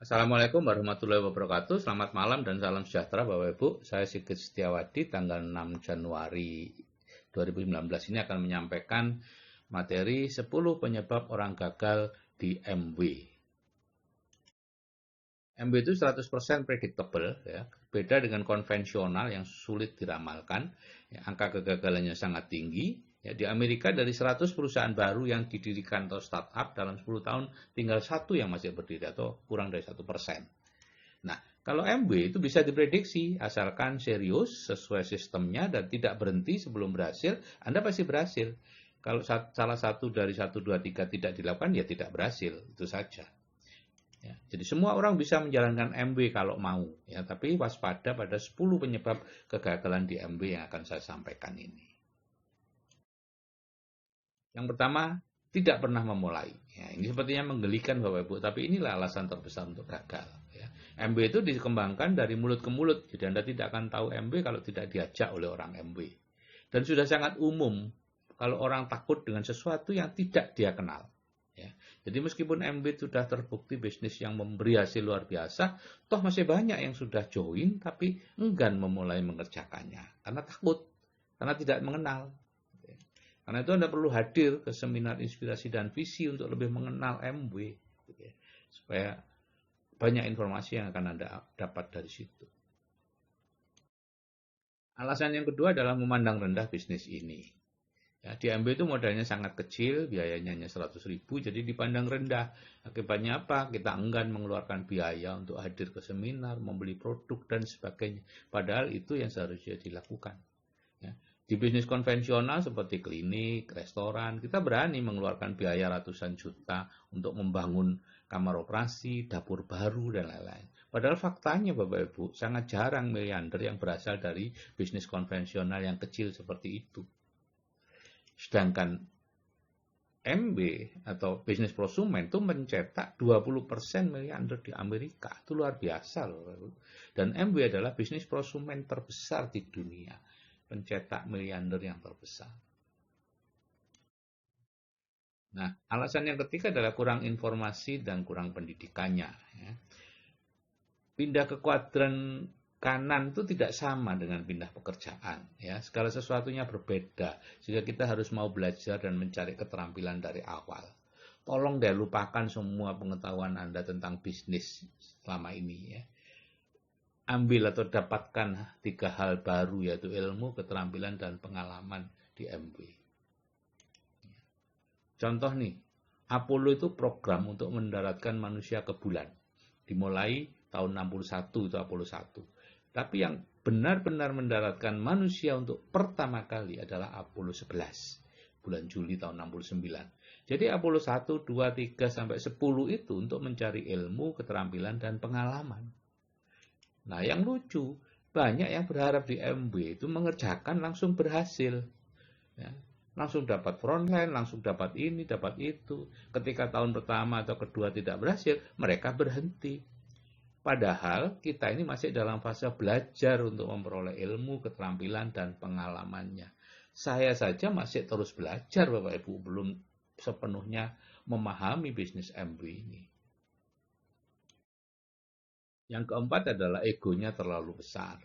Assalamualaikum warahmatullahi wabarakatuh. Selamat malam dan salam sejahtera Bapak Ibu. Saya Sigit Setiawadi, tanggal 6 Januari 2019 ini akan menyampaikan materi 10 penyebab orang gagal di MW. MW itu 100% predictable, ya. Beda dengan konvensional yang sulit diramalkan. Ya, angka kegagalannya sangat tinggi. Ya, di Amerika dari 100 perusahaan baru yang didirikan atau startup dalam 10 tahun tinggal satu yang masih berdiri atau kurang dari 1%. Nah, kalau MW itu bisa diprediksi asalkan serius sesuai sistemnya dan tidak berhenti sebelum berhasil, Anda pasti berhasil. Kalau salah satu dari 1, 2, 3 tidak dilakukan, ya tidak berhasil, itu saja. Ya, jadi semua orang bisa menjalankan MW kalau mau, ya, tapi waspada pada 10 penyebab kegagalan di MW yang akan saya sampaikan ini. Yang pertama, tidak pernah memulai. Ya, ini sepertinya menggelikan Bapak Ibu, tapi inilah alasan terbesar untuk gagal. Ya. MW itu dikembangkan dari mulut ke mulut, jadi Anda tidak akan tahu MW kalau tidak diajak oleh orang MW. Dan sudah sangat umum kalau orang takut dengan sesuatu yang tidak dia kenal. Ya. Jadi meskipun MW sudah terbukti bisnis yang memberi hasil luar biasa, toh masih banyak yang sudah join tapi enggan memulai mengerjakannya karena takut, karena tidak mengenal. Karena itu Anda perlu hadir ke seminar inspirasi dan visi untuk lebih mengenal MW, supaya banyak informasi yang akan Anda dapat dari situ. Alasan yang kedua adalah memandang rendah bisnis ini. Ya, di MW itu modalnya sangat kecil, biayanya hanya 100.000, jadi dipandang rendah. Akibatnya apa? Kita enggan mengeluarkan biaya untuk hadir ke seminar, membeli produk, dan sebagainya. Padahal itu yang seharusnya dilakukan. Ya. Di bisnis konvensional seperti klinik, restoran, kita berani mengeluarkan biaya ratusan juta untuk membangun kamar operasi, dapur baru, dan lain-lain. Padahal faktanya Bapak Ibu, sangat jarang miliarder yang berasal dari bisnis konvensional yang kecil seperti itu. Sedangkan MW atau bisnis prosumen itu mencetak 20% miliarder di Amerika. Itu luar biasa loh. Dan MW adalah bisnis prosumen terbesar di dunia. Pencetak miliarder yang terbesar. Nah, alasan yang ketiga adalah kurang informasi dan kurang pendidikannya. Ya. Pindah ke kuadran kanan itu tidak sama dengan pindah pekerjaan. Ya. Segala sesuatunya berbeda, sehingga kita harus mau belajar dan mencari keterampilan dari awal. Tolong deh lupakan semua pengetahuan Anda tentang bisnis selama ini. Ya. Ambil atau dapatkan 3 hal baru, yaitu ilmu, keterampilan, dan pengalaman di MW. Contoh nih, Apollo itu program untuk mendaratkan manusia ke bulan. Dimulai tahun 61 itu Apollo 1. Tapi yang benar-benar mendaratkan manusia untuk pertama kali adalah Apollo 11. Bulan Juli tahun 69. Jadi Apollo 1, 2, 3, sampai 10 itu untuk mencari ilmu, keterampilan, dan pengalaman. Nah, yang lucu, banyak yang berharap di MW itu mengerjakan langsung berhasil. Ya, langsung dapat frontline, langsung dapat ini, dapat itu. Ketika tahun pertama atau kedua tidak berhasil, mereka berhenti. Padahal kita ini masih dalam fase belajar untuk memperoleh ilmu, keterampilan, dan pengalamannya. Saya saja masih terus belajar, Bapak Ibu, belum sepenuhnya memahami bisnis MW ini. Yang keempat adalah egonya terlalu besar.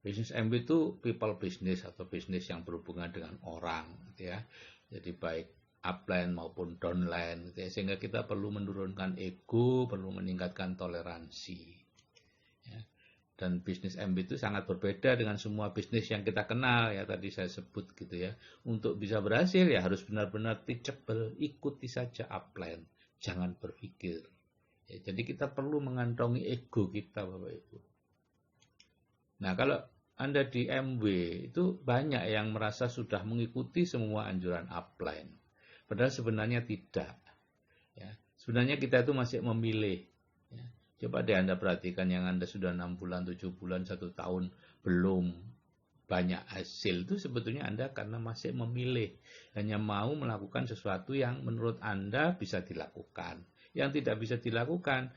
Bisnis MW itu people business atau bisnis yang berhubungan dengan orang, gitu ya. Jadi baik upline maupun downline, gitu ya. Sehingga kita perlu menurunkan ego, perlu meningkatkan toleransi. Ya. Dan bisnis MW itu sangat berbeda dengan semua bisnis yang kita kenal, ya tadi saya sebut gitu ya. Untuk bisa berhasil ya harus benar-benar teachable, ikuti saja upline, jangan berpikir. Ya, jadi kita perlu mengantongi ego kita, Bapak Ibu. Nah, kalau Anda di MW itu banyak yang merasa sudah mengikuti semua anjuran upline. Padahal sebenarnya tidak. Ya, sebenarnya kita itu masih memilih. Ya, coba deh Anda perhatikan yang Anda sudah 6 bulan, 7 bulan, 1 tahun belum banyak hasil itu sebetulnya Anda karena masih memilih. Hanya mau melakukan sesuatu yang menurut Anda bisa dilakukan. Yang tidak bisa dilakukan,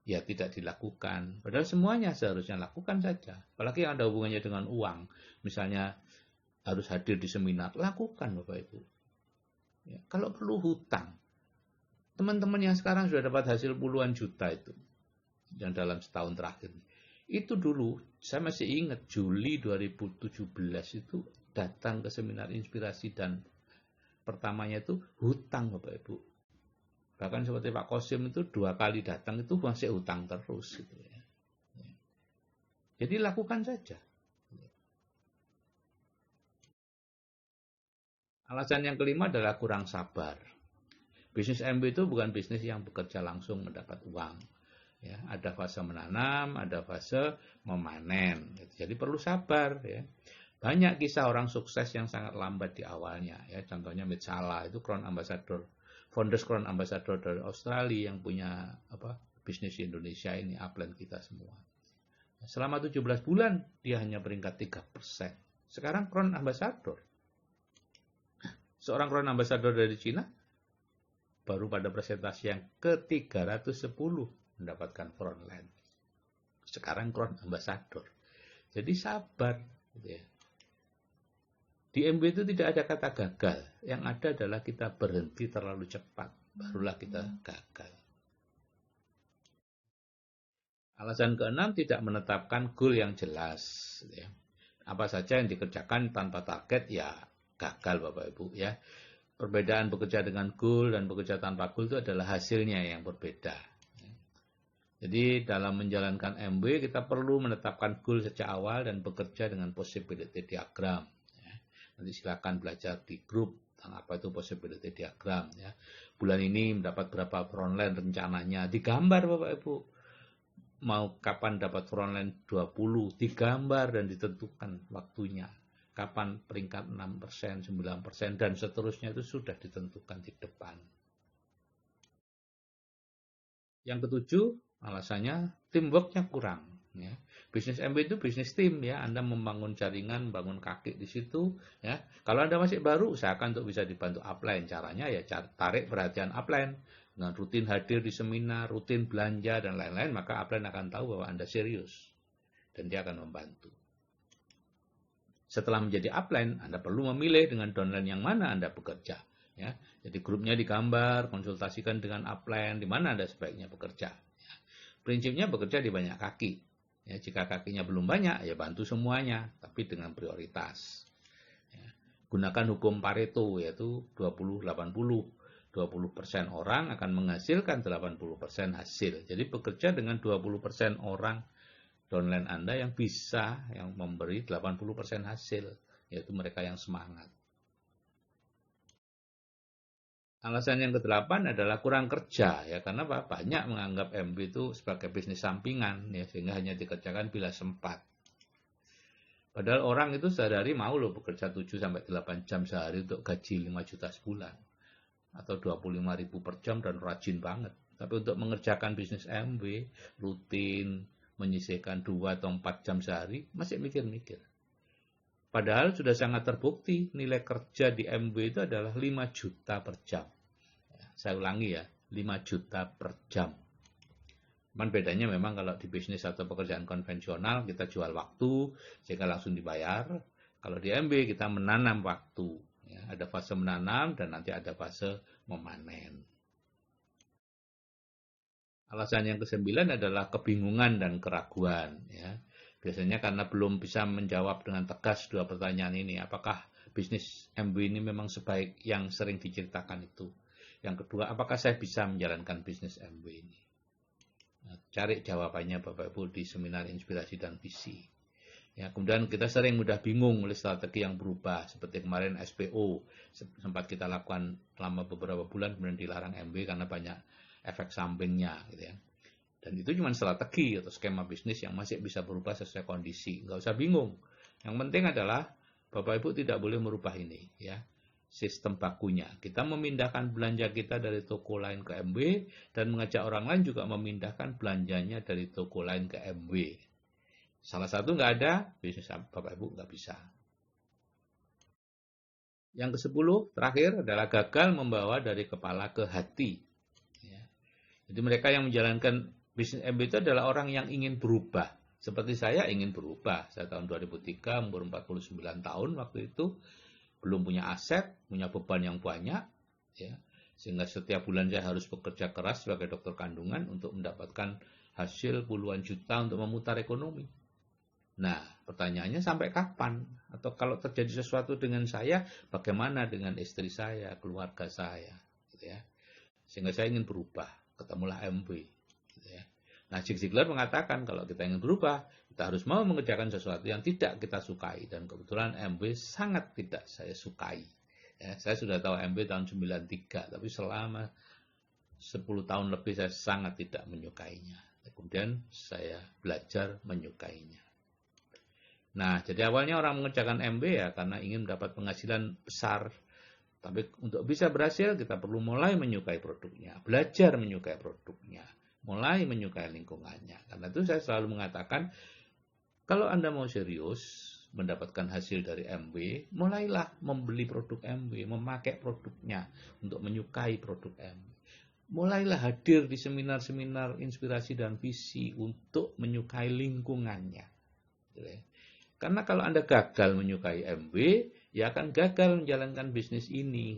ya tidak dilakukan. Padahal semuanya seharusnya lakukan saja. Apalagi yang ada hubungannya dengan uang. Misalnya harus hadir di seminar, lakukan Bapak Ibu. Ya, kalau perlu hutang. Teman-teman yang sekarang sudah dapat hasil puluhan juta itu, yang dalam setahun terakhir. Itu dulu, saya masih ingat Juli 2017 itu datang ke seminar inspirasi dan pertamanya itu hutang Bapak Ibu. Bahkan seperti Pak Kosim itu 2 kali datang itu masih hutang terus gitu ya. Jadi lakukan saja. Alasan yang kelima adalah kurang sabar. Bisnis MB itu bukan bisnis yang bekerja langsung mendapat uang. Ya, ada fase menanam, ada fase memanen. Jadi perlu sabar. Ya. Banyak kisah orang sukses yang sangat lambat di awalnya. Ya, contohnya Mit Salah itu Crown Ambassador, founders Crown Ambassador dari Australia yang punya bisnis di Indonesia ini, upline kita semua. Selama 17 bulan dia hanya peringkat 3%. Sekarang Crown Ambassador. Seorang Crown Ambassador dari Cina baru pada presentasi yang ke-310 mendapatkan frontline. Sekarang Crown Ambassador. Jadi sabar. Gitu ya. Di MB itu tidak ada kata gagal. Yang ada adalah kita berhenti terlalu cepat. Barulah kita gagal. Alasan keenam, tidak menetapkan goal yang jelas. Gitu ya. Apa saja yang dikerjakan tanpa target, ya gagal Bapak Ibu. Ya. Perbedaan bekerja dengan goal dan bekerja tanpa goal itu adalah hasilnya yang berbeda. Jadi dalam menjalankan MB kita perlu menetapkan goal sejak awal dan bekerja dengan possibility diagram. Nanti silakan belajar di grup tentang apa itu possibility diagram. Ya. Bulan ini mendapat berapa frontline rencananya. Digambar Bapak Ibu. Mau kapan dapat frontline 20, digambar dan ditentukan waktunya. Kapan peringkat 6%, 9%, dan seterusnya itu sudah ditentukan di depan. Yang ketujuh, alasannya teamworknya kurang. Ya. Bisnis MB itu bisnis tim ya. Anda membangun jaringan, bangun kaki di situ. Ya. Kalau Anda masih baru, usahakan untuk bisa dibantu upline. Caranya ya tarik perhatian upline. Dengan rutin hadir di seminar, rutin belanja, dan lain-lain, maka upline akan tahu bahwa Anda serius. Dan dia akan membantu. Setelah menjadi upline, Anda perlu memilih dengan downline yang mana Anda bekerja. Ya. Jadi grupnya digambar, konsultasikan dengan upline, di mana Anda sebaiknya bekerja. Ya. Prinsipnya bekerja di banyak kaki. Ya, jika kakinya belum banyak, ya bantu semuanya, tapi dengan prioritas. Ya. Gunakan hukum Pareto, yaitu 20-80. 20% orang akan menghasilkan 80% hasil. Jadi bekerja dengan 20% orang downline Anda yang bisa, yang memberi 80% hasil, yaitu mereka yang semangat. Alasan yang ke-8 adalah kurang kerja, ya karena banyak menganggap MB itu sebagai bisnis sampingan, ya sehingga hanya dikerjakan bila sempat. Padahal orang itu sehari-hari mau loh bekerja 7-8 jam sehari untuk gaji 5 juta sebulan, atau 25.000 per jam dan rajin banget. Tapi untuk mengerjakan bisnis MB, rutin, menyisihkan 2 atau 4 jam sehari, masih mikir-mikir. Padahal sudah sangat terbukti nilai kerja di MB itu adalah 5 juta per jam. Saya ulangi ya, 5 juta per jam. Cuman bedanya memang kalau di bisnis atau pekerjaan konvensional kita jual waktu sehingga langsung dibayar. Kalau di MB kita menanam waktu. Ya, ada fase menanam dan nanti ada fase memanen. Alasan yang ke-9 adalah kebingungan dan keraguan. Ya. Biasanya karena belum bisa menjawab dengan tegas dua pertanyaan ini. Apakah bisnis MB ini memang sebaik yang sering diceritakan itu? Yang kedua, apakah saya bisa menjalankan bisnis MB ini? Nah, cari jawabannya Bapak Ibu di seminar inspirasi dan visi. Ya, kemudian kita sering mudah bingung oleh strategi yang berubah. Seperti kemarin SPO, sempat kita lakukan selama beberapa bulan, kemudian dilarang MB karena banyak efek sampingnya. Gitu ya. Dan itu cuma strategi atau skema bisnis yang masih bisa berubah sesuai kondisi. Nggak usah bingung. Yang penting adalah Bapak Ibu tidak boleh merubah ini. Ya. Sistem bakunya. Kita memindahkan belanja kita dari toko lain ke MB dan mengajak orang lain juga memindahkan belanjanya dari toko lain ke MB. Salah satu nggak ada, bisnis Bapak Ibu nggak bisa. Yang ke-10 terakhir adalah gagal membawa dari kepala ke hati. Ya. Jadi mereka yang menjalankan bisnis MB itu adalah orang yang ingin berubah. Seperti saya ingin berubah. Saya tahun 2003, umur 49 tahun waktu itu. Belum punya aset, punya beban yang banyak. Ya. Sehingga setiap bulan saya harus bekerja keras sebagai dokter kandungan untuk mendapatkan hasil puluhan juta untuk memutar ekonomi. Nah, pertanyaannya sampai kapan? Atau kalau terjadi sesuatu dengan saya, bagaimana dengan istri saya, keluarga saya? Gitu ya. Sehingga saya ingin berubah, ketemulah MB. Gitu ya. Nah, Zig Ziglar mengatakan kalau kita ingin berubah, kita harus mau mengerjakan sesuatu yang tidak kita sukai. Dan kebetulan MB sangat tidak saya sukai. Ya, saya sudah tahu MB tahun 93, tapi selama 10 tahun lebih saya sangat tidak menyukainya. Kemudian saya belajar menyukainya. Nah, jadi awalnya orang mengerjakan MB ya karena ingin mendapat penghasilan besar. Tapi untuk bisa berhasil kita perlu mulai menyukai produknya, belajar menyukai produknya, mulai menyukai lingkungannya. Karena itu saya selalu mengatakan, kalau Anda mau serius mendapatkan hasil dari MB, mulailah membeli produk MB, memakai produknya untuk menyukai produk MB. Mulailah hadir di seminar-seminar inspirasi dan visi untuk menyukai lingkungannya. Karena kalau Anda gagal menyukai MB, ya akan gagal menjalankan bisnis ini.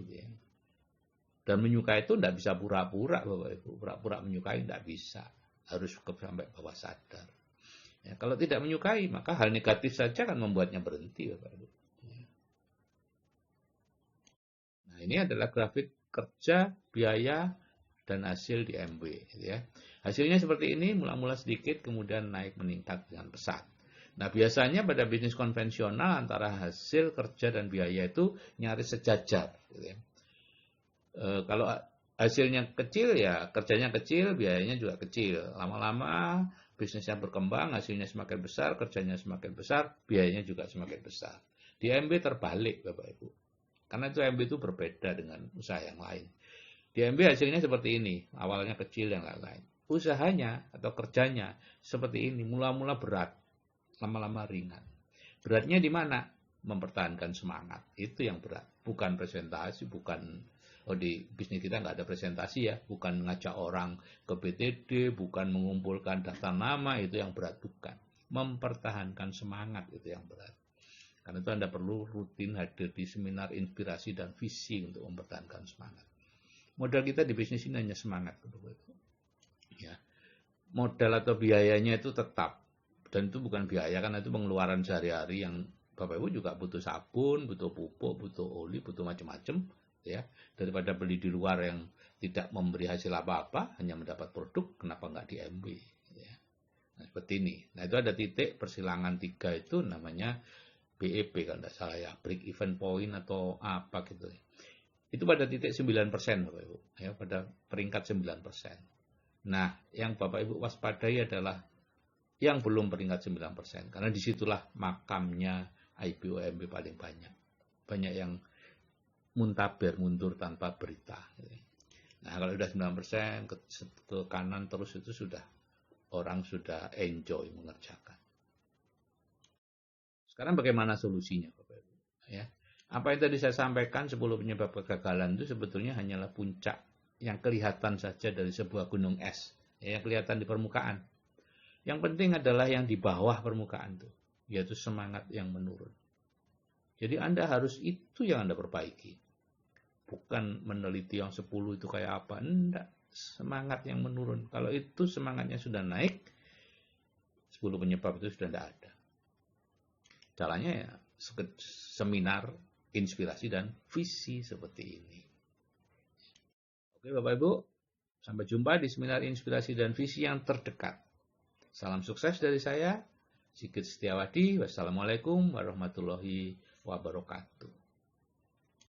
Dan menyukai itu tidak bisa pura-pura, Bapak Ibu. Pura-pura menyukai tidak bisa. Harus sampai bawah sadar. Ya, kalau tidak menyukai, maka hal negatif saja akan membuatnya berhenti, Bapak Ibu. Nah, ini adalah grafik kerja, biaya, dan hasil di MB. Ya. Hasilnya seperti ini, mula-mula sedikit, kemudian naik meningkat dengan pesat. Nah, biasanya pada bisnis konvensional antara hasil, kerja, dan biaya itu nyaris sejajar. Gitu ya. Kalau hasilnya kecil, ya kerjanya kecil, biayanya juga kecil. Lama-lama bisnisnya berkembang, hasilnya semakin besar, kerjanya semakin besar, biayanya juga semakin besar. Di MB terbalik, Bapak Ibu. Karena itu MB itu berbeda dengan usaha yang lain. Di MB hasilnya seperti ini, awalnya kecil dan lain-lain. Usahanya atau kerjanya seperti ini, mula-mula berat, lama-lama ringan. Beratnya di mana? Mempertahankan semangat. Itu yang berat. Bukan presentasi, bukan di bisnis kita nggak ada presentasi ya, bukan ngajak orang ke BTD, bukan mengumpulkan daftar nama, itu yang berat, bukan. Mempertahankan semangat itu yang berat. Karena itu Anda perlu rutin hadir di seminar inspirasi dan visi untuk mempertahankan semangat. Modal kita di bisnis ini hanya semangat. Ya. Modal atau biayanya itu tetap. Dan itu bukan biaya, karena itu pengeluaran sehari-hari yang Bapak Ibu juga butuh sabun, butuh pupuk, butuh oli, butuh macam-macam. Ya, daripada beli di luar yang tidak memberi hasil apa-apa, hanya mendapat produk, kenapa nggak di MB? Ya. Nah, seperti ini. Nah, itu ada titik persilangan 3 itu namanya BEP kalau tidak salah ya, break even point atau apa gitu. Itu pada titik 9% Bapak Ibu, ya, pada peringkat 9%. Nah, yang Bapak Ibu waspadai adalah yang belum peringkat 9%, karena disitulah makamnya IPO MB paling banyak. Banyak yang muntaber, mundur tanpa berita. Nah, kalau sudah 9%, ke kanan terus itu sudah, orang sudah enjoy mengerjakan. Sekarang bagaimana solusinya, Bapak Ibu? Ya. Apa yang tadi saya sampaikan, 10 penyebab kegagalan itu sebetulnya hanyalah puncak yang kelihatan saja dari sebuah gunung es, yang kelihatan di permukaan. Yang penting adalah yang di bawah permukaan itu, yaitu semangat yang menurun. Jadi Anda harus itu yang Anda perbaiki. Bukan meneliti yang 10 itu kayak apa. Enggak, semangat yang menurun. Kalau itu semangatnya sudah naik, 10 penyebab itu sudah tidak ada. Caranya ya seminar, inspirasi, dan visi seperti ini. Oke Bapak Ibu, sampai jumpa di seminar inspirasi dan visi yang terdekat. Salam sukses dari saya, Sigit Setiawadi. Wassalamualaikum warahmatullahi wabarakatuh.